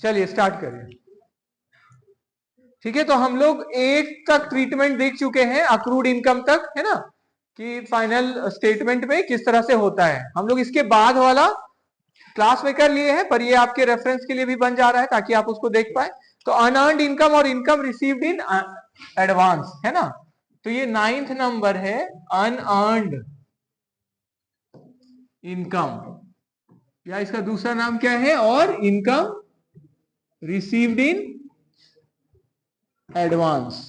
चलिए स्टार्ट करिए। ठीक है, तो हम लोग 8 तक ट्रीटमेंट देख चुके हैं, अक्रूड इनकम तक, है ना, कि फाइनल स्टेटमेंट में किस तरह से होता है। हम लोग इसके बाद वाला क्लास में कर लिए हैं, पर ये आपके रेफरेंस के लिए भी बन जा रहा है ताकि आप उसको देख पाए। तो अनअर्न्ड इनकम और इनकम रिसीव्ड इन एडवांस, है ना, तो ये 9th नंबर है, अनअर्न्ड इनकम, या इसका दूसरा नाम क्या है, और इनकम रिसीव्ड इन एडवांस।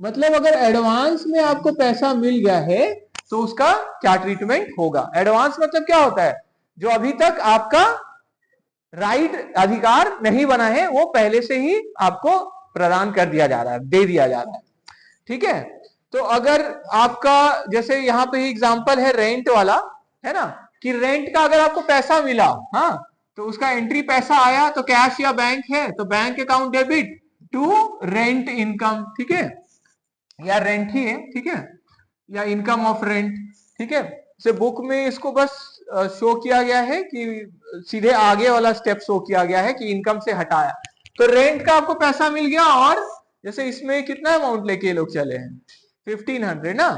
मतलब अगर एडवांस में आपको पैसा मिल गया है तो उसका क्या ट्रीटमेंट होगा। एडवांस मतलब क्या होता है, जो अभी तक आपका राइट अधिकार नहीं बना है वो पहले से ही आपको प्रदान कर दिया जा रहा है, दे दिया जा रहा है। ठीक है, तो अगर आपका जैसे यहां पे एग्जांपल है रेंट वाला, है ना, कि रेंट का अगर आपको पैसा मिला, हाँ, तो उसका एंट्री पैसा आया तो कैश या बैंक है तो bank account debit to rent income, ठीक है, या रेंट ही है, ठीक है, या इनकम ऑफ रेंट। ठीक है, से बुक में इसको बस शो किया गया है कि सीधे आगे वाला स्टेप शो किया गया है कि इनकम से हटाया। तो रेंट का आपको पैसा मिल गया, और जैसे इसमें कितना अमाउंट लेके ये लोग चले हैं, 1500 ना,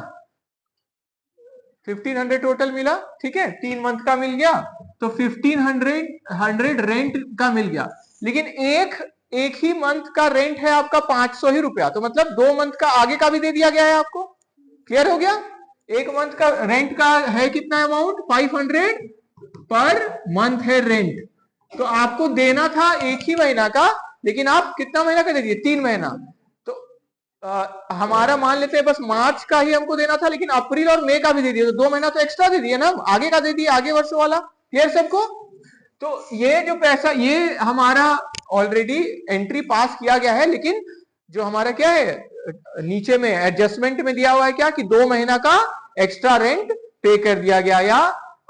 1500 टोटल मिला। ठीक है, 3 मंथ का मिल गया तो 1500 रेंट का मिल गया। लेकिन एक ही मंथ का रेंट है आपका 500 ही रुपया, तो मतलब 2 मंथ का आगे का भी दे दिया गया है आपको। क्लियर हो गया। एक मंथ का रेंट का है कितना अमाउंट, 500 पर मंथ है रेंट, तो आपको देना था एक ही महीना का, लेकिन आप कितना महीना का दे दिए, 3 महीना। तो हमारा मान लेते हैं बस मार्च का ही हमको देना था, लेकिन अप्रैल और मई का भी दे दिया, तो 2 महीना तो एक्स्ट्रा दे दिया ना, आगे का दे दिया, आगे वर्ष वाला। क्लियर सबको। तो ये जो पैसा, ये हमारा ऑलरेडी एंट्री पास किया गया है, लेकिन जो हमारा क्या है नीचे में एडजस्टमेंट में दिया हुआ है क्या, कि 2 महीना का एक्स्ट्रा रेंट पे कर दिया गया, या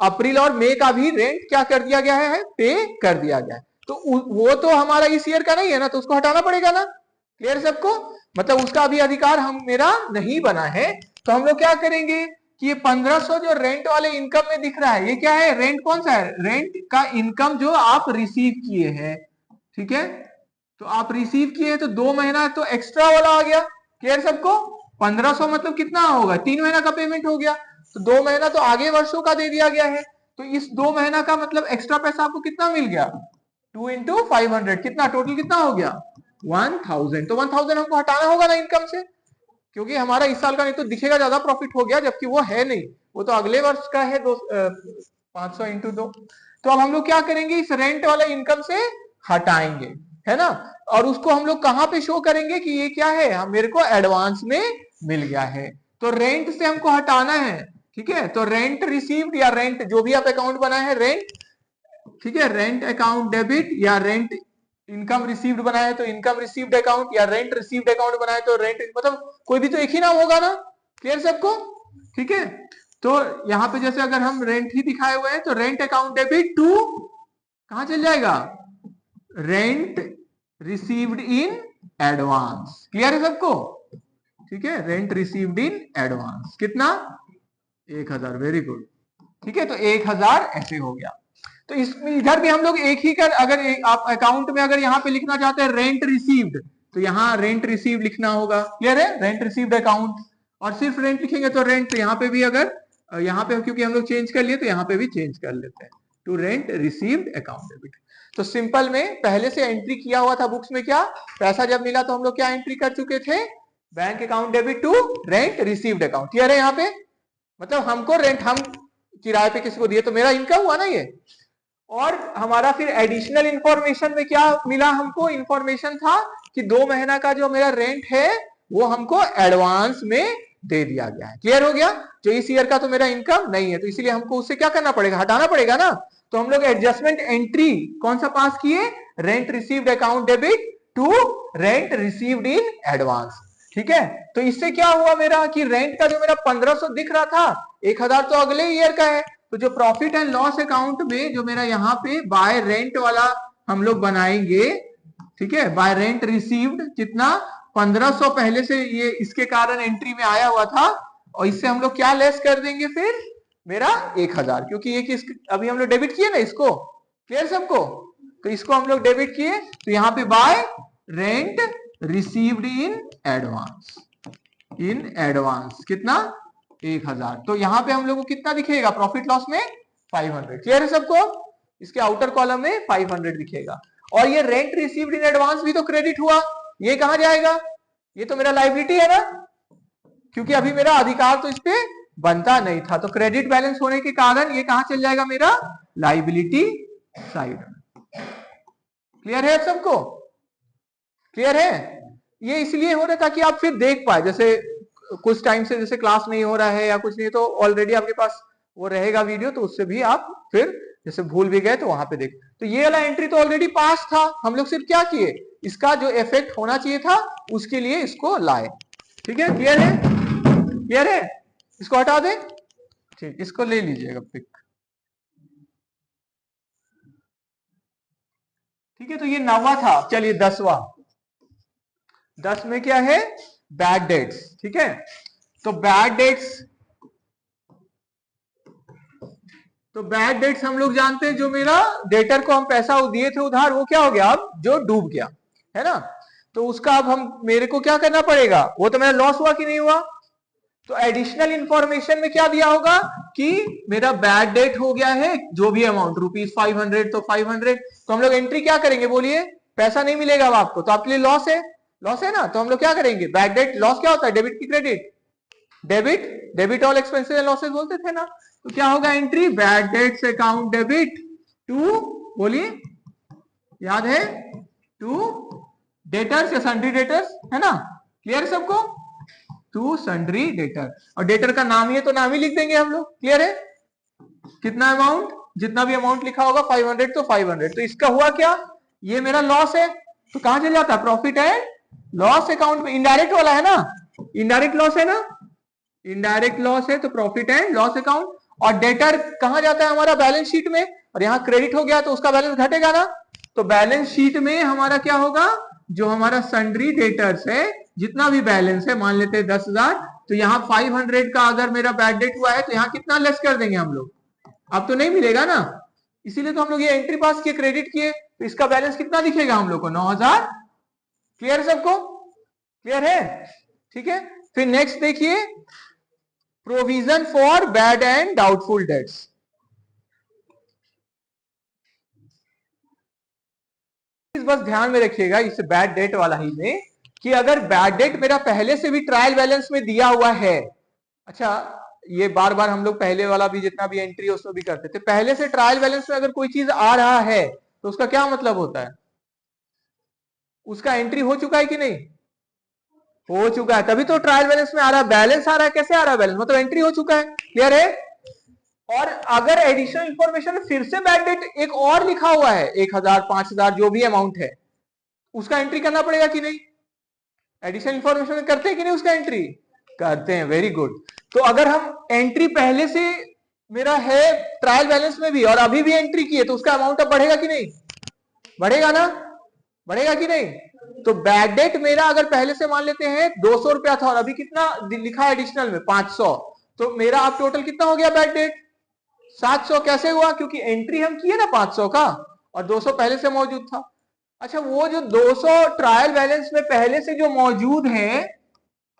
अप्रैल और मई का भी रेंट क्या कर दिया गया है, पे कर दिया गया है। तो वो तो हमारा इस ईयर का नहीं है ना, तो उसको हटाना पड़ेगा ना। क्लियर सबको। मतलब उसका अभी अधिकार हम मेरा नहीं बना है, तो हम लोग क्या करेंगे कि ये 1500 जो रेंट वाले इनकम में दिख रहा है, ये क्या है, रेंट कौन सा है, रेंट का इनकम जो आप रिसीव किए हैं। ठीक है, तो आप रिसीव किए तो 2 महीना तो एक्स्ट्रा वाला आ गया। क्लियर सबको। 1500 मतलब कितना होगा, 3 महीना का पेमेंट हो गया, तो 2 महीना तो आगे वर्षों का दे दिया गया है। तो इस 2 महीना का मतलब एक्स्ट्रा पैसा आपको कितना मिल गया, 2 इंटू 500, कितना टोटल कितना हो गया, 1000। तो 1000 हमको हटाना होगा ना इनकम से, क्योंकि हमारा इस साल का नहीं तो दिखेगा ज्यादा प्रॉफिट हो गया, जबकि वो है नहीं, वो तो अगले वर्ष का है 500 इंटू 2। तो अब हम लोग क्या करेंगे, इस रेंट वाला इनकम से हटाएंगे, है ना, और उसको हम लोग कहां पे शो करेंगे कि ये क्या है, हम मेरे को एडवांस में मिल गया है, तो रेंट से हमको हटाना है। ठीक है, तो रेंट रिसीव्ड या रेंट जो भी आप अकाउंट बनाए हैं रेंट, ठीक है, रेंट अकाउंट डेबिट या रेंट इनकम रिसीव्ड बनाए तो इनकम रिसीव्ड अकाउंट, या रेंट रिसीव्ड अकाउंट बनाए तो रेंट, मतलब कोई भी तो एक ही नाम होगा ना। क्लियर सबको। ठीक है, तो यहां पे जैसे अगर हम रेंट ही दिखाए हुए हैं तो रेंट अकाउंट डेबिट टू कहां चल जाएगा, rent received in advance. Clear है सबको। ठीक है, रेंट रिसीव्ड इन एडवांस कितना, 1000। Very good. ठीक है, तो 1000 ऐसे हो गया। तो इसमें इधर भी हम लोग एक ही कर, अगर आप अकाउंट में अगर यहाँ पे लिखना चाहते हैं रेंट रिसीव्ड, तो यहाँ रेंट रिसीव्ड लिखना होगा। क्लियर है, रेंट रिसीव्ड अकाउंट, और सिर्फ रेंट लिखेंगे तो रेंट, तो यहाँ पे भी अगर यहाँ पे क्योंकि हम लोग चेंज कर लिए तो यहाँ पे भी चेंज कर लेते हैं to rent received account debit. तो सिंपल में पहले से एंट्री किया हुआ था बुक्स में, क्या पैसा जब मिला तो हम लोग क्या एंट्री कर चुके थे, bank account debit to rent received account. Clear है यहाँ पे, मतलब हमको रेंट, हम किराए पे किसी को दिए तो मेरा इनकम हुआ ना ये। और हमारा फिर एडिशनल इंफॉर्मेशन में क्या मिला हमको, इंफॉर्मेशन था कि 2 महीना का जो मेरा रेंट है वो हमको एडवांस में दे दिया गया है। क्लियर हो गया। जो इस ईयर का तो मेरा इनकम नहीं है, तो इसलिए हमको उससे क्या करना पड़ेगा, हटाना पड़ेगा ना। तो हम लोग एडजस्टमेंट एंट्री कौन सा पास किए, rent received account debit to rent received in advance. ठीक है, तो इससे क्या हुआ मेरा कि रेंट का जो मेरा 1500 दिख रहा था, 1000 तो अगले ईयर का है, तो जो प्रॉफिट एंड लॉस अकाउंट में जो मेरा यहाँ पे बाय रेंट वाला हम लोग बनाएंगे, ठीक है, बाय रेंट रिसीव्ड कितना, 1500 पहले से ये इसके कारण एंट्री में आया हुआ था, और इससे हम लोग क्या लेस कर देंगे फिर, मेरा 1000, क्योंकि ये किस अभी हम लोग डेबिट किए ना इसको। क्लियर सबको। तो इसको हम लोग डेबिट किए, तो यहाँ पे bye rent received in advance, in advance कितना 1000। तो यहाँ पे हम लोग को कितना दिखेगा प्रॉफिट लॉस में 500। क्लियर है सबको? इसके आउटर कॉलम में 500 दिखेगा। और ये रेंट रिसीव्ड इन एडवांस भी तो क्रेडिट हुआ, ये कहां जाएगा? ये तो मेरा लायबिलिटी है ना, क्योंकि अभी मेरा अधिकार तो इस पे बनता नहीं था। तो क्रेडिट बैलेंस होने के कारण ये कहां चल जाएगा? मेरा लायबिलिटी साइड। क्लियर है सबको? क्लियर है? ये इसलिए हो रहा है ताकि आप फिर देख पाए, जैसे कुछ टाइम से जैसे क्लास नहीं हो रहा है या कुछ नहीं, तो ऑलरेडी आपके पास वो रहेगा वीडियो, तो उससे भी आप फिर जैसे भूल भी गए तो वहां पे देख। तो ये वाला एंट्री तो ऑलरेडी पास था, हम लोग सिर्फ क्या किए, इसका जो इफेक्ट होना चाहिए था उसके लिए इसको लाए। ठीक है? क्लियर है? क्लियर है? इसको हटा दे। ठीक, इसको ले लीजिएगा पिक। ठीक है, तो ये 9वां था। चलिए 10वां। 10 में क्या है? Bad debts. ठीक है, तो बैड डेट्स, तो बैड डेट्स हम लोग जानते हैं, जो मेरा डेटर को हम पैसा दिए थे उधार, वो क्या हो गया अब? जो डूब गया है ना। तो उसका अब हम मेरे को क्या करना पड़ेगा? वो तो मेरा लॉस हुआ कि नहीं हुआ? तो एडिशनल इंफॉर्मेशन में क्या दिया होगा कि मेरा बैड डेट हो गया है जो भी अमाउंट ₹500, तो 500। तो हम लोग एंट्री क्या करेंगे? बोलिए। पैसा नहीं मिलेगा अब आपको, तो आपके लिए लॉस है, लॉस है ना। तो हम लोग क्या करेंगे? बैड डेट, लॉस क्या होता है? डेबिट की credit, debit, debit all expenses and losses बोलते थे ना। तो क्या होगा entry? Bad debts account debit to, बोलिए, याद है? टू डेटर्स या सन्ड्री डेटर्स, है ना। क्लियर है सबको? टू सन्ड्री डेटर, और डेटर का नाम ही है तो नाम ही लिख देंगे हम लोग। क्लियर है? कितना अमाउंट, जितना भी अमाउंट लिखा होगा 500, तो 500। तो इसका हुआ क्या? ये मेरा लॉस है, तो कहां चल जाता है? प्रॉफिट एंड लॉस अकाउंट में। इनडायरेक्ट वाला है ना, इनडायरेक्ट लॉस है ना, इनडायरेक्ट लॉस है तो प्रॉफिट एंड लॉस अकाउंट। और डेटर कहां जाता है? हमारा बैलेंस शीट में। और यहाँ क्रेडिट हो गया तो उसका बैलेंस घटेगा ना, तो बैलेंस शीट में हमारा क्या होगा? जो हमारा सन्ड्री डेटर्स है, जितना भी बैलेंस है, मान लेते हैं 10,000, तो यहाँ 500 का अगर मेरा बैड डेट हुआ है तो यहाँ कितना लेस कर देंगे हम लोग? अब तो नहीं मिलेगा ना, इसीलिए तो हम लोग ये एंट्री पास किए, क्रेडिट किए। तो इसका बैलेंस कितना दिखेगा हम लोग को? 9,000। क्लियर सबको? क्लियर है? ठीक है, फिर नेक्स्ट देखिए, provision for bad and doubtful dates. बस ध्यान में रखिएगा इस बैड डेट वाला ही में, कि अगर बैड डेट मेरा पहले से भी ट्रायल बैलेंस में दिया हुआ है, अच्छा ये बार बार हम लोग पहले वाला भी जितना भी एंट्री है उसमें भी करते थे, पहले से ट्रायल बैलेंस में अगर कोई चीज आ रहा है तो उसका क्या मतलब होता है? उसका एंट्री हो चुका है कि नहीं? हो चुका है, तभी तो ट्रायल बैलेंस में आ रहा है। बैलेंस आ रहा है, कैसे आ रहा है बैलेंस? मतलब एंट्री हो चुका है। क्लियर है? और अगर एडिशनल इंफॉर्मेशन में फिर से बैड डेट एक और लिखा हुआ है, 1,000, 5,000, जो भी अमाउंट है, उसका एंट्री करना पड़ेगा कि नहीं? एडिशनल इंफॉर्मेशन में करते हैं कि नहीं उसका एंट्री? करते हैं। Very good. तो अगर हम एंट्री पहले से मेरा है ट्रायल बैलेंस में भी और अभी भी एंट्री की है, तो उसका अमाउंट अब बढ़ेगा कि नहीं? बढ़ेगा ना, बढ़ेगा कि नहीं? तो बैड डेट मेरा अगर पहले से मान लेते हैं 200 रुपया था और अभी कितना लिखा है एडिशनल में? 500, तो मेरा अब टोटल कितना हो गया बैड डेट? 700। कैसे हुआ? क्योंकि एंट्री हम किए ना 500 का, और 200 पहले से मौजूद था। अच्छा, वो जो 200 ट्रायल बैलेंस में पहले से जो मौजूद है,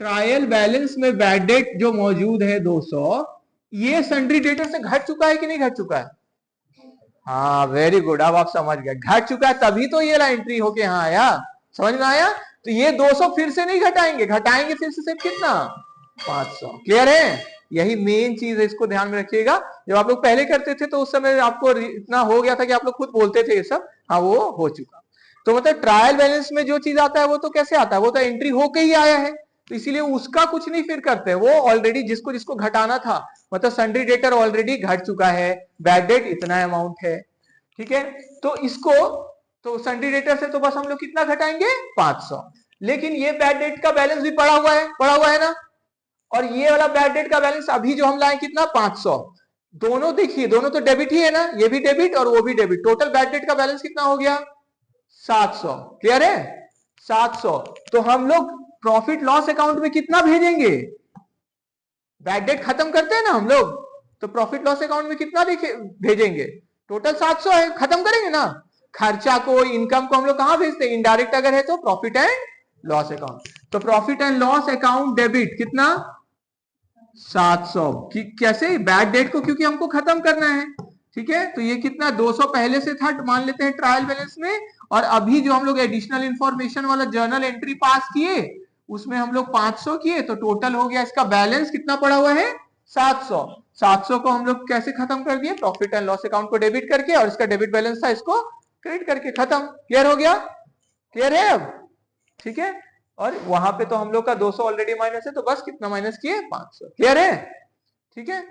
ट्रायल बैलेंस में बैड डेट जो मौजूद है 200, ये सन्ड्री डेटर से घट चुका है कि नहीं घट चुका है? हाँ, वेरी गुड, अब आप समझ गए, घट चुका है, तभी तो ये एंट्री होके यहाँ आया। समझ में आया? तो ये 200 फिर से नहीं घटाएंगे, घटाएंगे फिर से सिर्फ कितना? 500। क्लियर है? यही मेन चीज है, इसको ध्यान में रखिएगा। जब आप लोग पहले करते थे तो उस समय आपको इतना हो गया था कि आप लोग खुद बोलते थे ये सब, हाँ वो हो चुका। तो मतलब ट्रायल बैलेंस में जो चीज आता है वो तो कैसे आता है? वो तो एंट्री होके ही आया है, तो इसीलिए उसका कुछ नहीं फिर करते हैं। वो ऑलरेडी जिसको जिसको घटाना था, मतलब सन्ड्री डेटर ऑलरेडी घट चुका है, बैड डेट इतना अमाउंट है। ठीक है, तो इसको, तो सन्ड्री डेटर से तो बस हम लोग कितना घटाएंगे? 500। लेकिन ये बैड डेट का बैलेंस भी पड़ा हुआ है, पड़ा हुआ है ना, और ये वाला बैड डेट का बैलेंस अभी जो हम लाए कितना? 500। दोनों देखिए, दोनों तो डेबिट ही है ना, ये भी डेबिट और वो भी डेबिट। टोटल बैड डेट का बैलेंस कितना हो गया? 700। क्लियर है? 700। तो हम लोग प्रॉफिट लॉस अकाउंट में कितना भेजेंगे? बैड डेट खत्म करते हैं ना हम लोग, तो प्रॉफिट लॉस अकाउंट में कितना भेजेंगे? टोटल 700 है, खत्म करेंगे ना। खर्चा को, इनकम को हम लोग कहां भेजते हैं? इनडायरेक्ट अगर है तो प्रॉफिट एंड लॉस अकाउंट। तो profit and loss account debit कितना? 700। कैसे? बैड डेट को क्योंकि हमको खत्म करना है, ठीक है। तो ये कितना? 200 पहले से था, मान लेते हैं ट्रायल बैलेंस में, और अभी जो हम लोग एडिशनल इंफॉर्मेशन वाला जर्नल एंट्री पास किए उसमें हम लोग 500 किए, तो टोटल हो गया इसका बैलेंस कितना पड़ा हुआ है? 700। 700 को हम लोग कैसे खत्म कर दिए? प्रॉफिट एंड लॉस अकाउंट को डेबिट करके, और इसका डेबिट बैलेंस था इसको क्रेडिट करके, खत्म। क्लियर हो गया? क्लियर है अब? ठीक है। और वहां पे तो हम लोग का 200 ऑलरेडी माइनस है, तो बस कितना माइनस किए? 500। क्लियर है? ठीक है।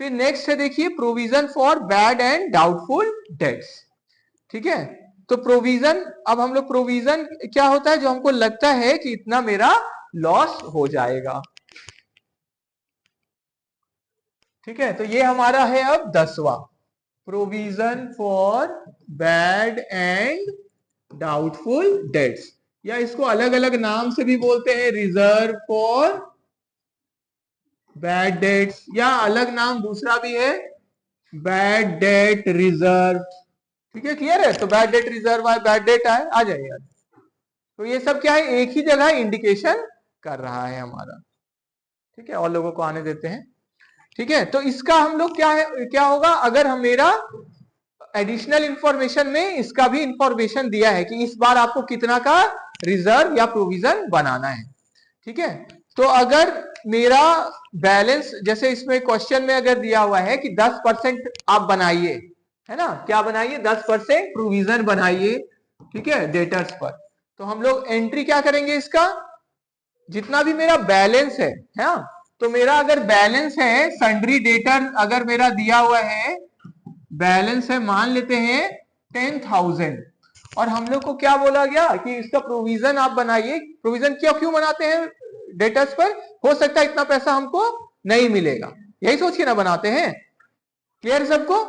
फिर नेक्स्ट है देखिए, provision for bad and doubtful dates. ठीक है। तो प्रोविजन, अब हम लोग प्रोविजन क्या होता है? जो हमको लगता है कि इतना मेरा लॉस हो जाएगा। ठीक है। तो ये हमारा है अब 10वां, provision for bad and doubtful debts, या इसको अलग अलग नाम से भी बोलते हैं, रिजर्व फॉर बैड डेट्स, या अलग नाम दूसरा भी है बैड डेट रिजर्व। ठीक है। क्लियर है? तो बैड डेट रिजर्व आए, बैड डेट आए, आ जाए यार। तो ये सब क्या है? एक ही जगह इंडिकेशन कर रहा है हमारा। ठीक है। और लोगों को आने देते हैं। ठीक है। तो इसका हम लोग क्या है, क्या होगा अगर हम मेरा एडिशनल इंफॉर्मेशन में इसका भी इंफॉर्मेशन दिया है कि इस बार आपको कितना का रिजर्व या प्रोविजन बनाना है। ठीक है। तो अगर मेरा बैलेंस, जैसे इसमें क्वेश्चन में अगर दिया हुआ है कि 10% आप बनाइए, है ना, क्या बनाइए? 10% प्रोविजन बनाइए, ठीक है, डेटर्स पर। तो हम लोग एंट्री क्या करेंगे? इसका जितना भी मेरा बैलेंस है ना, तो मेरा अगर बैलेंस है सन्ड्री डेटर, अगर मेरा दिया हुआ है बैलेंस है, मान लेते हैं 10,000, और हम लोग को क्या बोला गया कि इसका प्रोविजन आप बनाइए। प्रोविजन क्यों बनाते हैं डेटर्स पर? हो सकता है इतना पैसा हमको नहीं मिलेगा, यही सोच के ना बनाते हैं। क्लियर सबको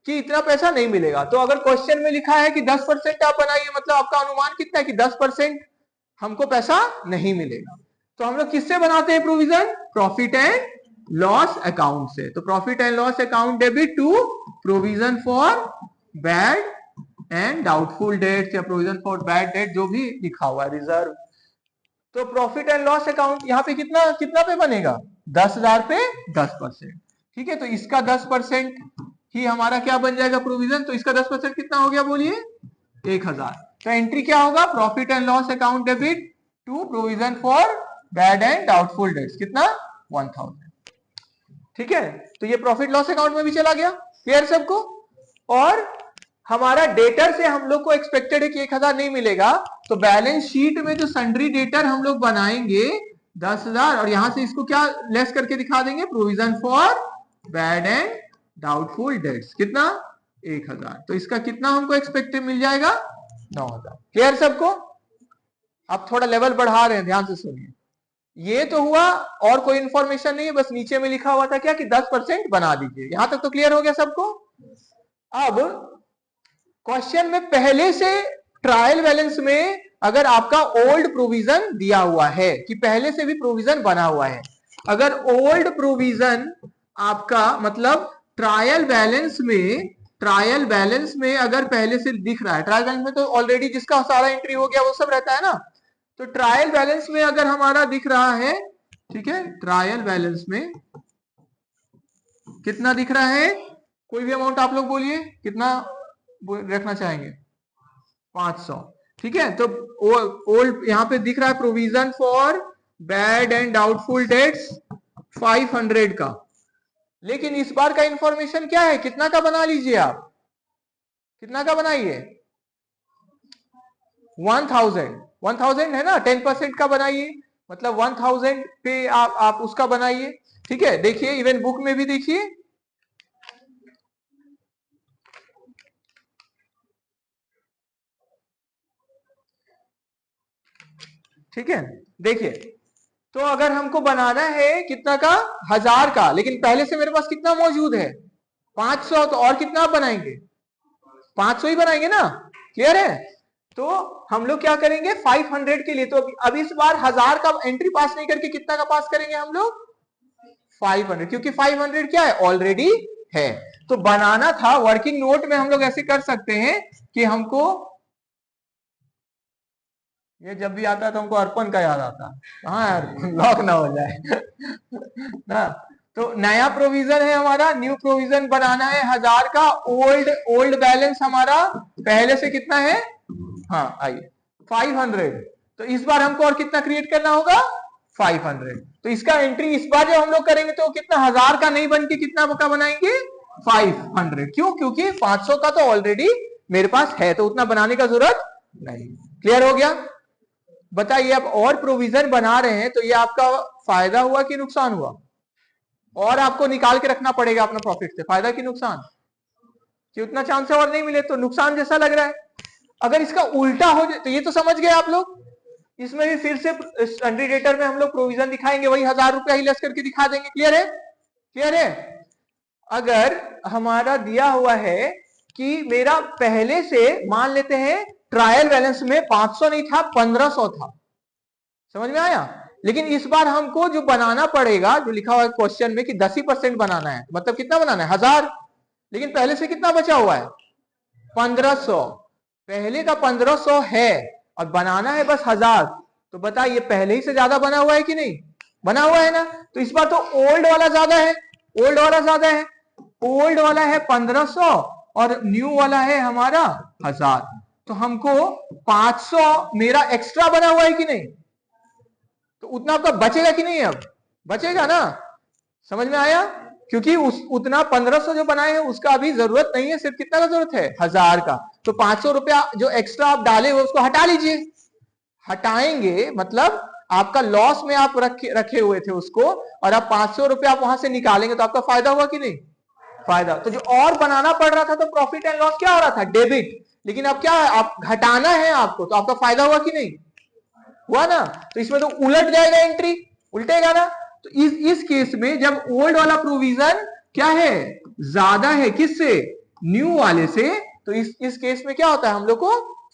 कि इतना पैसा नहीं मिलेगा? तो अगर क्वेश्चन में लिखा है कि 10% आप बनाइए, मतलब आपका अनुमान कितना है कि 10% हमको पैसा नहीं मिलेगा। तो हम लोग किससे बनाते हैं provision? Profit and loss account से। तो profit and loss account debit to provision for bad and doubtful debts, या प्रोविजन फॉर बैड डेट, जो भी लिखा हुआ है, रिजर्व। तो प्रॉफिट एंड लॉस अकाउंट यहाँ पे कितना कितना पे बनेगा? 10,000 पे 10%। ठीक है। तो इसका 10% ही हमारा क्या बन जाएगा? प्रोविजन। तो इसका 10% कितना हो गया बोलिए? 1,000। तो एंट्री क्या होगा? Profit and loss account debit to provision for bad and doubtful debts, कितना? 1,000। ठीक है। तो ये प्रॉफिट लॉस अकाउंट में भी चला गया। क्लियर सबको? और हमारा डेटर से हम लोग को एक्सपेक्टेड है कि 1,000 नहीं मिलेगा, तो बैलेंस शीट में जो सन्ड्री डेटर हम लोग बनाएंगे 10,000, और यहां से इसको क्या लेस करके दिखा देंगे? Provision for bad and doubtful debts, कितना? 1,000। तो इसका कितना हमको एक्सपेक्टेड मिल जाएगा? 9,000। क्लियर सबको? अब थोड़ा लेवल बढ़ा रहे हैं, ध्यान से सुनिए। ये तो हुआ, और कोई इंफॉर्मेशन नहीं है, बस नीचे में लिखा हुआ था क्या कि 10% बना दीजिए। यहां तक तो क्लियर हो गया सबको? अब क्वेश्चन में पहले से ट्रायल बैलेंस में अगर आपका ओल्ड प्रोविजन दिया हुआ है कि पहले से भी प्रोविजन बना हुआ है, अगर ओल्ड प्रोविजन आपका मतलब ट्रायल बैलेंस में अगर पहले से दिख रहा है, ट्रायल बैलेंस में तो ऑलरेडी जिसका सारा एंट्री हो गया वो सब रहता है ना, तो ट्रायल बैलेंस में अगर हमारा दिख रहा है, ठीक है, ट्रायल बैलेंस में कितना दिख रहा है? कोई भी अमाउंट आप लोग बोलिए, कितना रखना चाहेंगे? 500। ठीक है। तो ओल्ड यहां पे दिख रहा है provision for bad and doubtful dates 500 का, लेकिन इस बार का इंफॉर्मेशन क्या है? कितना का बना लीजिए आप? कितना का बनाइए? 1,000 है ना, 10% का बनाइए, मतलब 1,000 पे आप उसका बनाइए। ठीक है। देखिए इवन बुक में भी देखिए, ठीक है, देखिए। तो अगर हमको बनाना है कितना का? 1,000 का, लेकिन पहले से मेरे पास कितना मौजूद है? 500। तो और कितना आप बनाएंगे? 500 ही बनाएंगे ना। क्लियर है? तो हम लोग क्या करेंगे 500 के लिए, तो अब इस बार 1,000 का एंट्री पास नहीं करके कितना का पास करेंगे हम लोग? 500, क्योंकि 500 क्या है? ऑलरेडी है। तो बनाना था वर्किंग नोट में हम लोग ऐसे कर सकते हैं कि हमको ये जब भी आता है तो हमको अर्पण का याद आता है। हाँ यार लॉक ना हो जाए ना। तो नया प्रोविजन है हमारा, न्यू प्रोविजन बनाना है 1000 का। ओल्ड ओल्ड बैलेंस हमारा पहले से कितना है, हाँ आइए 500। तो इस बार हमको और कितना क्रिएट करना होगा, 500। तो इसका एंट्री इस बार जब हम लोग करेंगे तो कितना 1000 का नहीं बन के कितना का बनाएंगे, 500। क्यों, क्योंकि 500 का तो ऑलरेडी मेरे पास है, तो उतना बनाने का जरूरत नहीं। क्लियर हो गया। बताइए अब और प्रोविजन बना रहे हैं तो ये आपका फायदा हुआ कि नुकसान हुआ, और आपको निकाल के रखना पड़ेगा अपना प्रॉफिट से, फायदा कि नुकसान, कि उतना चांस है और नहीं मिले तो नुकसान जैसा लग रहा है। अगर इसका उल्टा हो जाए तो ये तो समझ गए आप लोग। इसमें भी फिर से सन्ड्री डेटर में हम लोग प्रोविजन दिखाएंगे, वही 1000 रुपया ही लेस करके दिखा देंगे। क्लियर है, क्लियर है। अगर हमारा दिया हुआ है कि मेरा पहले से मान लेते हैं ट्रायल बैलेंस में 500 नहीं था, 1500 था, समझ में आया। लेकिन इस बार हमको जो बनाना पड़ेगा, जो लिखा हुआ है क्वेश्चन में कि 10% बनाना है, मतलब कितना बनाना है 1000, लेकिन पहले से कितना बचा हुआ है 1500। पहले का 1500 है और बनाना है बस 1000। तो बताइए पहले ही से ज्यादा बना हुआ है कि नहीं, बना हुआ है ना। तो इस बार तो ओल्ड वाला ज्यादा है, ओल्ड वाला ज्यादा है। ओल्ड वाला है 1500 और न्यू वाला है हमारा 1000। तो हमको 500 मेरा एक्स्ट्रा बना हुआ है कि नहीं, तो उतना आपका बचेगा कि नहीं, अब बचेगा ना। समझ में आया। क्योंकि उतना 1500 जो बनाए हैं उसका अभी जरूरत नहीं है, सिर्फ कितना का जरूरत है 1000 का। तो 500 रुपया जो एक्स्ट्रा आप डाले हो उसको हटा लीजिए। हटाएंगे मतलब आपका लॉस में आप रखे हुए थे उसको, और अब 500 रुपया आप वहां से निकालेंगे तो आपका फायदा हुआ कि नहीं, फायदा। तो जो और बनाना पड़ रहा था तो प्रॉफिट एंड लॉस क्या हो रहा था, डेबिट। लेकिन अब क्या है, आप घटाना है आपको, तो आपका फायदा हुआ कि नहीं, हुआ ना। तो इसमें तो उलट जाएगा, एंट्री उल्टेगा ना। तो इस केस में जब ओल्ड वाला प्रोविजन क्या है, ज्यादा है किससे, न्यू वाले से, तो इस केस में क्या होता है, हम लोग को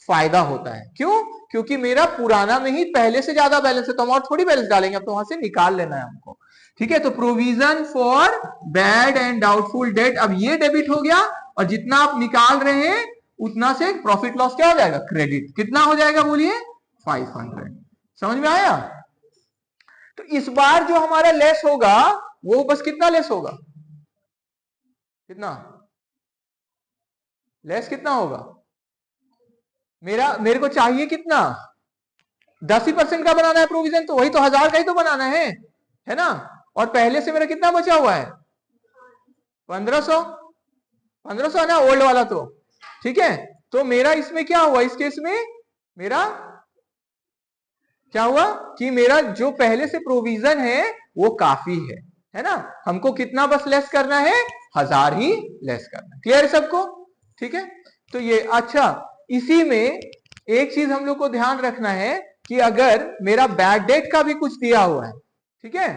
फायदा होता है। क्यों, क्योंकि मेरा पुराना में ही पहले से ज्यादा बैलेंस है, तो हम और थोड़ी बैलेंस डालेंगे, अब तो वहां से निकाल लेना है हमको। ठीक है। तो provision for bad and doubtful debt, अब ये डेबिट हो गया, और जितना आप निकाल रहे हैं उतना से प्रॉफिट लॉस क्या हो जाएगा, क्रेडिट। कितना हो जाएगा बोलिए, 500। समझ में आया। तो इस बार जो हमारा लेस होगा वो बस कितना लेस होगा, कितना लेस कितना होगा, मेरे को चाहिए कितना, 10% का बनाना है प्रोविजन, तो वही तो 1000 का ही तो बनाना है ना। और पहले से मेरा कितना बचा हुआ है 1500, 1500 है ना ओल्ड वाला तो। ठीक है। तो मेरा इसमें क्या हुआ, इस केस में मेरा क्या हुआ कि मेरा जो पहले से प्रोविजन है वो काफी है ना। हमको कितना बस लेस करना है, 1000 ही लेस करना है। क्लियर है सबको। ठीक है। तो ये अच्छा, इसी में एक चीज हम लोग को ध्यान रखना है कि अगर मेरा बैड डेट का भी कुछ दिया हुआ है, ठीक है,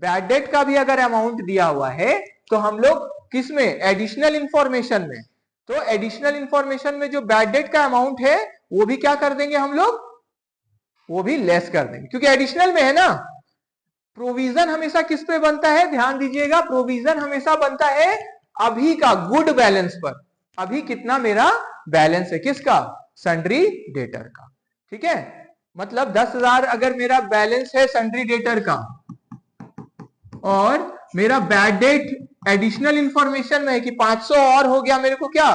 बैड डेट का भी अगर अमाउंट दिया हुआ है तो हम लोग किस में, एडिशनल इंफॉर्मेशन में। तो एडिशनल इंफॉर्मेशन में जो बैड डेट का अमाउंट है वो भी क्या कर देंगे हम लोग, वो भी लेस कर देंगे, क्योंकि एडिशनल में है ना। प्रोविजन हमेशा किस पे बनता है, ध्यान दीजिएगा, प्रोविजन हमेशा बनता है अभी का गुड बैलेंस पर। अभी कितना मेरा बैलेंस है किसका, सन्ड्री डेटर का। ठीक है। मतलब 10,000 अगर मेरा बैलेंस है सन्ड्री डेटर का, और मेरा बैड डेट एडिशनल इंफॉर्मेशन में है कि 500 और हो गया, मेरे को क्या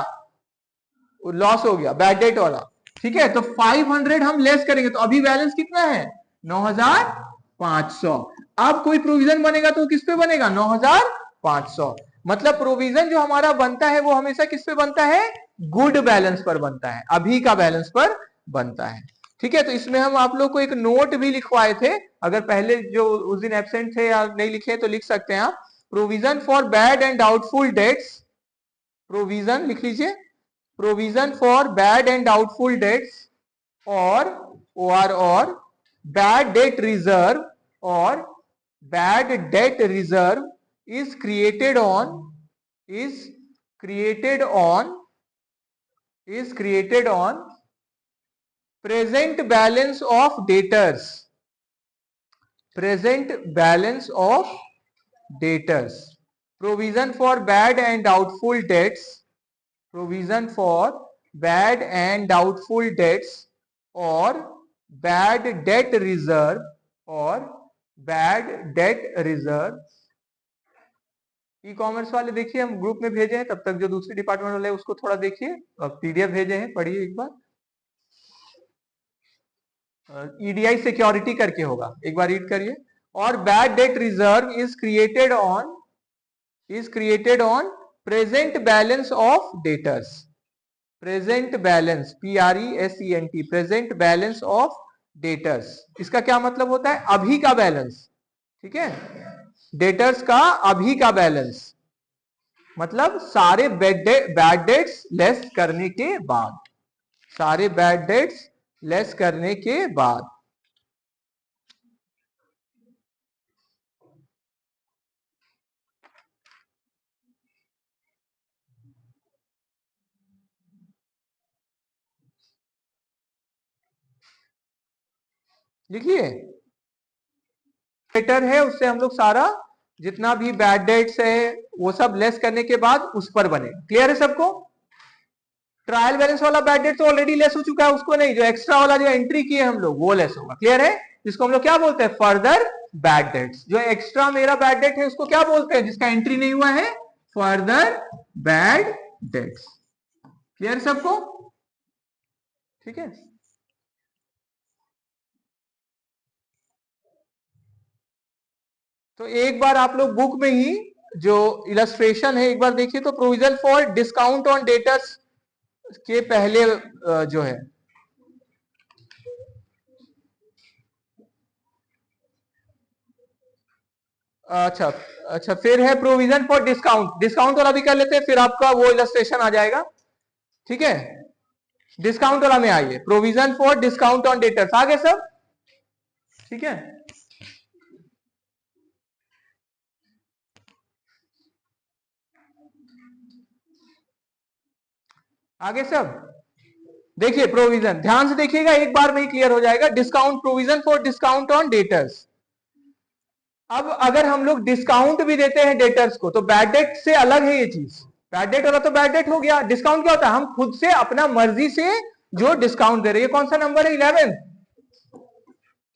लॉस हो गया बैड डेट वाला। ठीक है। तो 500 हम लेस करेंगे, तो अभी बैलेंस कितना है 9500। अब कोई प्रोविजन बनेगा तो किस पे बनेगा, 9500। मतलब प्रोविजन जो हमारा बनता है वो हमेशा किस पे बनता है, गुड बैलेंस पर बनता है, अभी का बैलेंस पर बनता है। ठीक है। तो इसमें हम आप लोग को एक नोट भी लिखवाए थे, अगर पहले जो उस दिन एब्सेंट थे या नहीं लिखे तो लिख सकते हैं आप। Provision for bad and doubtful dates, provision लिख लीजिए, provision for bad and doubtful debts or bad debt reserve or bad debt reserve is created on present balance of debtors, present balance of debtors। Provision for bad and doubtful dates, provision for bad and doubtful debts और bad debt reserve और bad debt reserve. E commerce वाले देखिए हम group में भेजे हैं, तब तक जो दूसरे डिपार्टमेंट वाले उसको थोड़ा देखिए, पीडीएफ भेजे हैं, पढ़िए एक बार। ईडीआई सिक्योरिटी करके होगा, एक बार रीड करिए। और bad debt reserve is created on present balance of debtors, present balance, PRESENT, present balance of debtors. इसका क्या मतलब होता है? अभी का बैलेंस, ठीक है, डेटर्स का अभी का बैलेंस, मतलब सारे बैड डेट्स लेस करने के बाद, सारे बैड डेट्स लेस करने के बाद। लिखिए, डेटर है उससे हम लोग सारा जितना भी बैड डेट्स है वो सब लेस करने के बाद उस पर बने। क्लियर है सबको? ट्रायल बैलेंस वाला बैड डेट तो ऑलरेडी लेस हो चुका है, उसको नहीं, जो एक्स्ट्रा वाला जो एंट्री किए हम लोग वो लेस होगा। क्लियर है? जिसको हम लोग क्या बोलते हैं? Further bad debts. जो एक्स्ट्रा मेरा बैड डेट है उसको क्या बोलते हैं? जिसका एंट्री नहीं हुआ है, फर्दर बैड डेट्स। क्लियर सबको? ठीक है, तो एक बार आप लोग बुक में ही जो इलस्ट्रेशन है एक बार देखिए। तो provision for discount on debtors के पहले जो है, अच्छा अच्छा, फिर है प्रोविजन फॉर डिस्काउंट, डिस्काउंट वाला भी कर लेते हैं, फिर आपका वो इलस्ट्रेशन आ जाएगा। ठीक है, डिस्काउंट वाला में आइए, provision for discount on debtors, आगे सब ठीक है। आगे सब देखिए, प्रोविजन ध्यान से देखिएगा, एक बार में ही क्लियर हो जाएगा। Discount, provision for discount on debtors. अब अगर हम लोग डिस्काउंट भी देते हैं डेटर्स को तो बैड डेट से अलग है ये चीज। बैड डेट वाला तो बैड डेट हो गया, डिस्काउंट क्या होता है? हम खुद से अपना मर्जी से जो डिस्काउंट दे रहे हैं। ये कौन सा नंबर है? 11।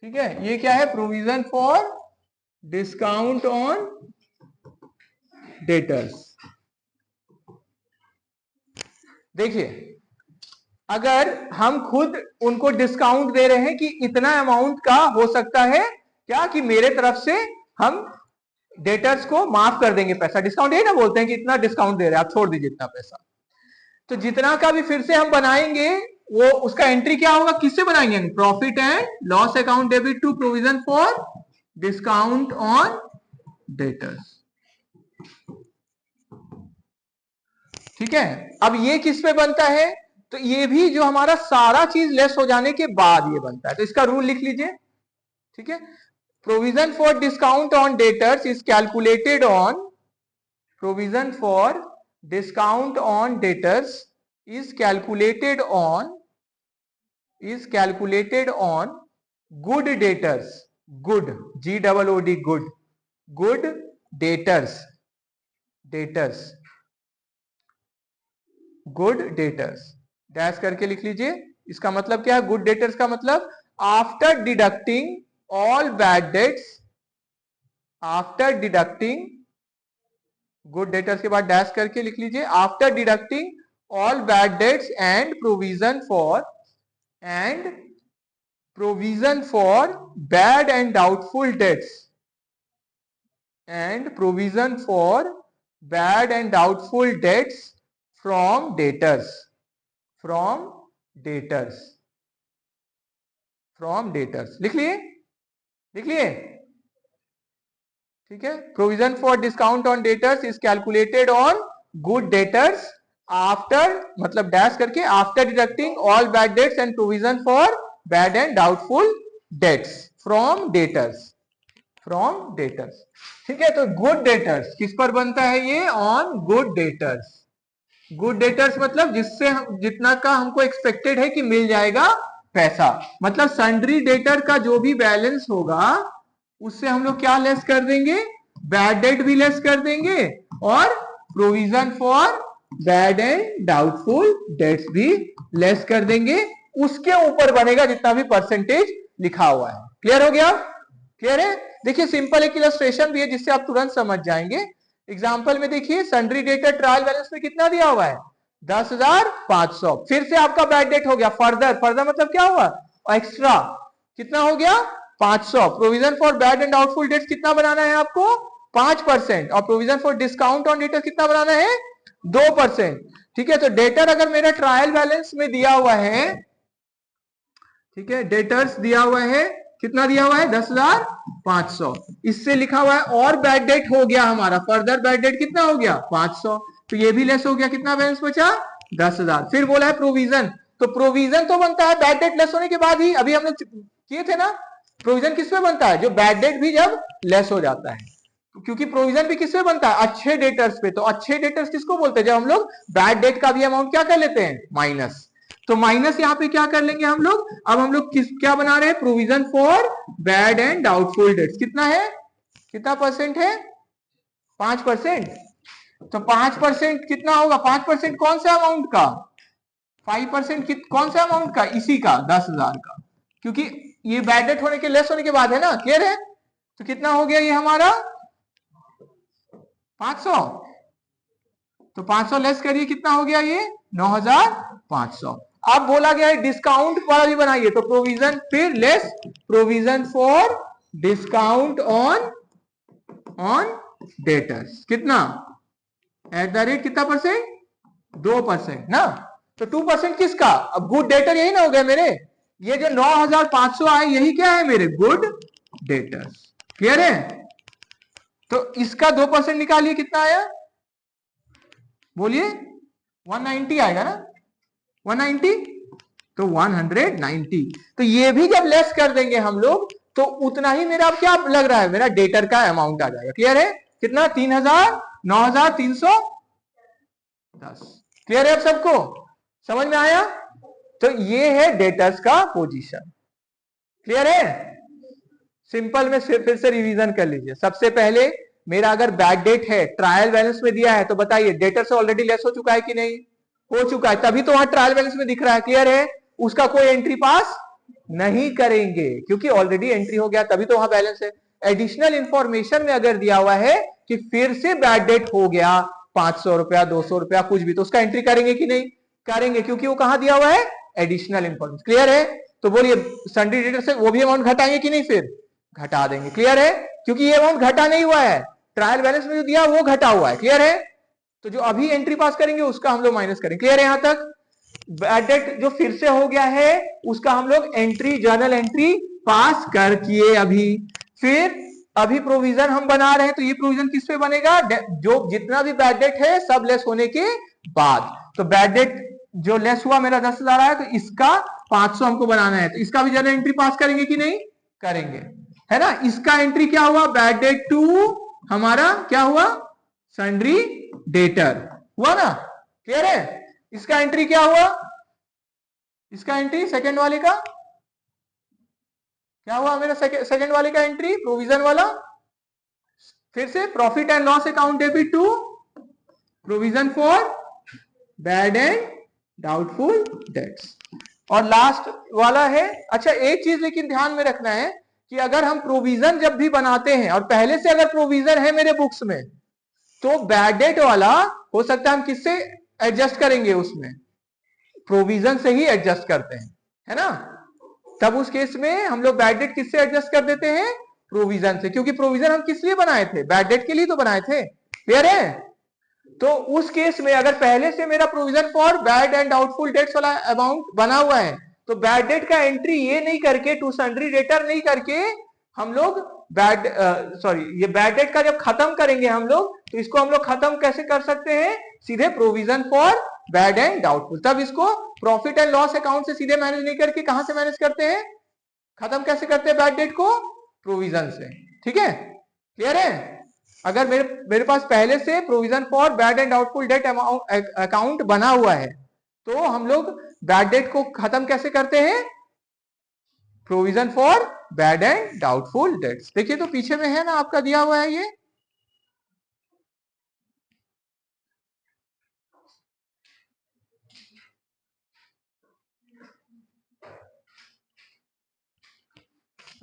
ठीक है, ये क्या है? Provision for discount on debtors. देखिए, अगर हम खुद उनको डिस्काउंट दे रहे हैं कि इतना अमाउंट का हो सकता है क्या, कि मेरे तरफ से हम डेटर्स को माफ कर देंगे पैसा, डिस्काउंट यही ना बोलते हैं कि इतना डिस्काउंट दे रहे हैं, आप छोड़ दीजिए इतना पैसा। तो जितना का भी फिर से हम बनाएंगे वो उसका एंट्री क्या होगा? किससे बनाएंगे? Profit and loss account debit to provision for discount on debtors. ठीक है, अब ये किस पे बनता है? तो ये भी जो हमारा सारा चीज लेस हो जाने के बाद ये बनता है। तो इसका रूल लिख लीजिए। ठीक है, provision for discount on debtors is calculated on, provision for discount on debtors is calculated on good debtors, good, GOOD, good debtors, good debtors dash करके लिख लीजिए। इसका मतलब क्या है? गुड डेटर्स का मतलब after deducting all bad debts, after deducting, good debtors के बाद डैश करके लिख लीजिए, after deducting all bad debts and provision for bad and doubtful debts, and provision for bad and doubtful debts from debtors, from debtors लिख लिए। ठीक है, provision for discount on debtors is calculated on good debtors after, मतलब dash करके, after deducting all bad debts and provision for bad and doubtful dates from debtors, ठीक है। तो good debtors किस पर बनता है? ये on good debtors. Good debtors मतलब जिससे हम, जितना का हमको एक्सपेक्टेड है कि मिल जाएगा पैसा, मतलब सन्ड्री डेटर का जो भी बैलेंस होगा उससे हम लोग क्या लेस कर देंगे? बैड डेट भी लेस कर देंगे और provision for bad and doubtful dates भी लेस कर देंगे, उसके ऊपर बनेगा जितना भी परसेंटेज लिखा हुआ है। क्लियर हो गया? क्लियर है? देखिए सिंपल एक इलस्ट्रेशन भी है जिससे आप तुरंत समझ जाएंगे। एग्जांपल में देखिए सन्ड्री डेटर ट्रायल बैलेंस में कितना दिया हुआ है 10,500। फिर से आपका बैड डेट हो गया फर्दर, फर्दर मतलब क्या हुआ एक्स्ट्रा, कितना हो गया 500। Provision for bad and doubtful debts कितना बनाना है आपको 5%, और provision for discount on debtor कितना बनाना है 2%। ठीक है, तो डेटर अगर मेरा ट्रायल बैलेंस में दिया हुआ है, ठीक है, डेटर्स दिया हुआ है, कितना दिया हुआ है 10,500, इससे लिखा हुआ है और बैड डेट हो गया हमारा, फर्दर बैड डेट कितना हो गया 500, तो ये भी लेस हो गया, कितना बैलेंस बचा 10,000। फिर बोला है प्रोविजन, तो प्रोविजन तो बनता है बैड डेट लेस होने के बाद ही, अभी हम लोग किए थे ना। प्रोविजन किस पे बनता है, जो बैड डेट भी जब लेस हो जाता है, क्योंकि प्रोविजन भी किसपे बनता है अच्छे डेटर्स पे। तो अच्छे डेटर्स किसको बोलते हैं, जब हम लोग बैड डेट का भी अमाउंट क्या कर लेते हैं माइनस। तो माइनस यहाँ पे क्या कर लेंगे हम लोग, अब हम लोग क्या बना रहे हैं provision for bad and doubtful debts, कितना है, कितना परसेंट है 5%। तो 5% कितना होगा, 5% कौन सा अमाउंट का, 5% कौन सा अमाउंट का, इसी का 10,000 का, क्योंकि ये बैड डेट होने के लेस होने के बाद है ना। क्लियर है? तो कितना हो गया ये हमारा 500, तो 500 लेस करिए, कितना हो गया ये 9,500। अब बोला गया है डिस्काउंट वाला भी बनाइए, तो प्रोविजन फिर less provision for discount on debtors, कितना एट द रेट कितना परसेंट 2% ना। तो 2% किसका, अब गुड डेटर यही ना हो गया मेरे, ये जो 9,500 आए यही क्या है मेरे गुड डेटर्स। क्लियर है? तो इसका 2% निकालिए, कितना आया बोलिए 190 आएगा ना, 190, तो 190। तो ये भी जब लेस कर देंगे हम लोग तो उतना ही मेरा अब क्या लग रहा है, मेरा डेटर का अमाउंट आ जाएगा। क्लियर है? कितना 3,000 9,310। क्लियर है अब सबको, समझ में आया? तो ये है डेटर्स का पोजीशन। क्लियर है? सिंपल में फिर से रिवीजन कर लीजिए। सबसे पहले मेरा अगर बैड डेट है ट्रायल बैलेंस में दिया है तो बताइए डेटर से ऑलरेडी लेस हो चुका है कि नहीं, हो चुका है, तभी तो वहां ट्रायल बैलेंस में दिख रहा है। क्लियर है? उसका कोई एंट्री पास नहीं करेंगे क्योंकि ऑलरेडी एंट्री हो गया, तभी तो वहां बैलेंस है। एडिशनल इंफॉर्मेशन में अगर दिया हुआ है कि फिर से बैड डेट हो गया 500 रुपया 200 रुपया कुछ भी, तो उसका एंट्री करेंगे कि नहीं करेंगे, क्योंकि वो कहां दिया हुआ है एडिशनल इंफॉर्मेशन। क्लियर है? तो बोलिए सन्ड्री डेटर से वो भी अमाउंट घटाएंगे कि नहीं, फिर घटा देंगे। क्लियर है? क्योंकि ये अमाउंट घटा नहीं हुआ है, ट्रायल बैलेंस में जो दिया वो घटा हुआ है। क्लियर है? तो जो अभी एंट्री पास करेंगे उसका हम लोग माइनस करेंगे। क्लियर है यहां तक? बैड डेट जो फिर से हो गया है उसका हम लोग एंट्री जर्नल एंट्री पास कर किए अभी। फिर अभी प्रोविजन हम बना रहे हैं, तो ये प्रोविजन किस पे बनेगा, जो जितना भी बैड डेट है सब लेस होने के बाद। तो बैड डेट जो लेस हुआ मेरा 10,000 आया, तो इसका 500 हमको बनाना है, तो इसका भी जर्नल एंट्री पास करेंगे कि नहीं करेंगे, है ना। इसका एंट्री क्या हुआ, बैड डेट टू हमारा क्या हुआ सन्ड्री डेटर हुआ ना। क्लियर है? इसका एंट्री क्या हुआ, इसका एंट्री सेकंड वाले का क्या हुआ, मेरा सेकंड वाले का एंट्री प्रोविजन वाला, फिर से profit and loss account debit to provision for bad and doubtful debts, और लास्ट वाला है। अच्छा एक चीज लेकिन ध्यान में रखना है कि अगर हम प्रोविजन जब भी बनाते हैं और पहले से अगर प्रोविजन है मेरे बुक्स में, तो बैड डेट वाला हो सकता है हम किससे एडजस्ट करेंगे, उसमें प्रोविजन से ही एडजस्ट करते हैं, है ना। तब उस केस में हम लोग बैड डेट किससे एडजस्ट कर देते हैं, प्रोविजन से, क्योंकि प्रोविजन हम किस लिए बनाए थे, बैड डेट के लिए तो बनाए थे। क्लियर है? तो उस केस में अगर पहले से मेरा provision for bad and doubtful dates वाला अमाउंट बना हुआ है, तो बैड डेट का एंट्री ये नहीं करके टू सन्ड्री डेटर नहीं करके हम लोग ये बैड डेट का जब खत्म करेंगे हम लोग, तो इसको हम लोग खत्म कैसे कर सकते हैं, सीधे provision for bad and doubtful. तब इसको प्रॉफिट एंड लॉस अकाउंट से सीधे मैनेज नहीं करके कहां से मैनेज करते हैं, खत्म कैसे करते हैं बैड डेट को, प्रोविजन से। ठीक है? क्लियर है? अगर मेरे पास पहले से provision for bad and doubtful debt account बना हुआ है, तो हम लोग बैड डेट को खत्म कैसे करते हैं, provision for bad and doubtful dates. देखिए तो पीछे में है ना आपका दिया हुआ है ये,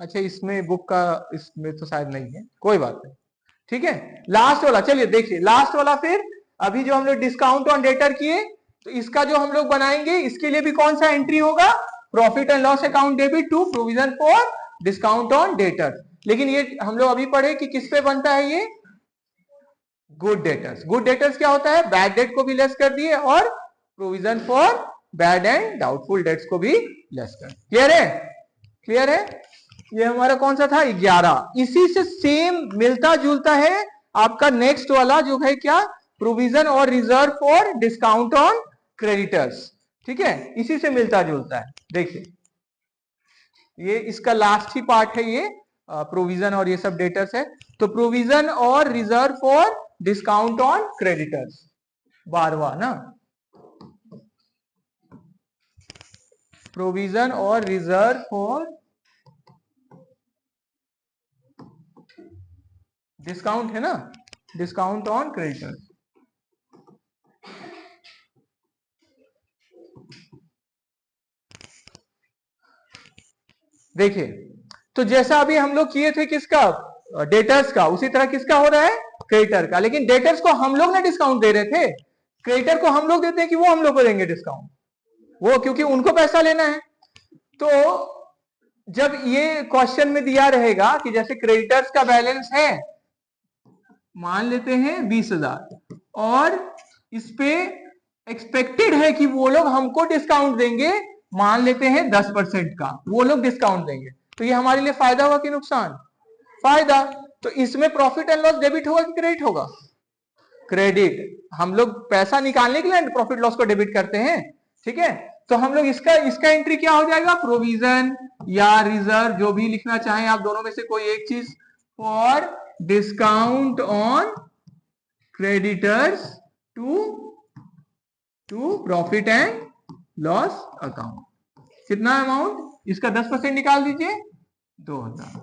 अच्छा इसमें बुक का, इसमें तो शायद नहीं है, कोई बात नहीं, ठीक है। लास्ट वाला चलिए देखिए, लास्ट वाला फिर अभी जो हम लोग डिस्काउंट ऑन डेटर किए, तो इसका जो हम लोग बनाएंगे इसके लिए भी कौन सा एंट्री होगा, profit and loss account debit to provision for discount on debtor. लेकिन ये हम लोग अभी पढ़े कि किस पे बनता है ये, गुड डेटर्स। गुड डेटर्स क्या होता है, बैड डेट को भी लेस कर दिए और provision for bad and doubtful dates को भी लेस कर। क्लियर है, क्लियर है। ये हमारा कौन सा था, 11। इसी से सेम मिलता जुलता है आपका नेक्स्ट वाला जो है क्या, प्रोविजन और reserve for discount on creditors, ठीक है, इसी से मिलता जुलता है। देखिए ये इसका लास्ट ही पार्ट है, ये प्रोविजन और ये सब डेटर्स है। तो प्रोविजन और reserve for discount on creditors, 12वां ना, प्रोविजन और रिजर्व फॉर डिस्काउंट है ना, डिस्काउंट ऑन क्रेडिटर्स। देखिए तो जैसा अभी हम लोग किए थे किसका, डेटर्स का, उसी तरह किसका हो रहा है, क्रेडिटर का। लेकिन डेटर्स को हम लोग ना डिस्काउंट दे रहे थे, क्रेडिटर को हम लोग देते हैं कि वो हम लोग को देंगे डिस्काउंट, वो क्योंकि उनको पैसा लेना है। तो जब ये क्वेश्चन में दिया रहेगा कि जैसे क्रेडिटर्स का बैलेंस है मान लेते हैं 20,000 और इस पे एक्सपेक्टेड है कि वो लोग हमको डिस्काउंट देंगे, मान लेते हैं 10% का वो लोग डिस्काउंट देंगे, तो ये हमारे लिए फायदा हुआ कि नुकसान, फायदा। तो इसमें प्रॉफिट एंड लॉस डेबिट होगा कि क्रेडिट होगा, क्रेडिट। हम लोग पैसा निकालने के लिए प्रॉफिट लॉस को डेबिट करते हैं, ठीक है। तो हम लोग इसका एंट्री क्या हो जाएगा, प्रोविजन या रिजर्व, जो भी लिखना चाहें आप, दोनों में से कोई एक चीज, for discount on creditors to profit and loss account. कितना अमाउंट, इसका 10% निकाल दीजिए, 2,000।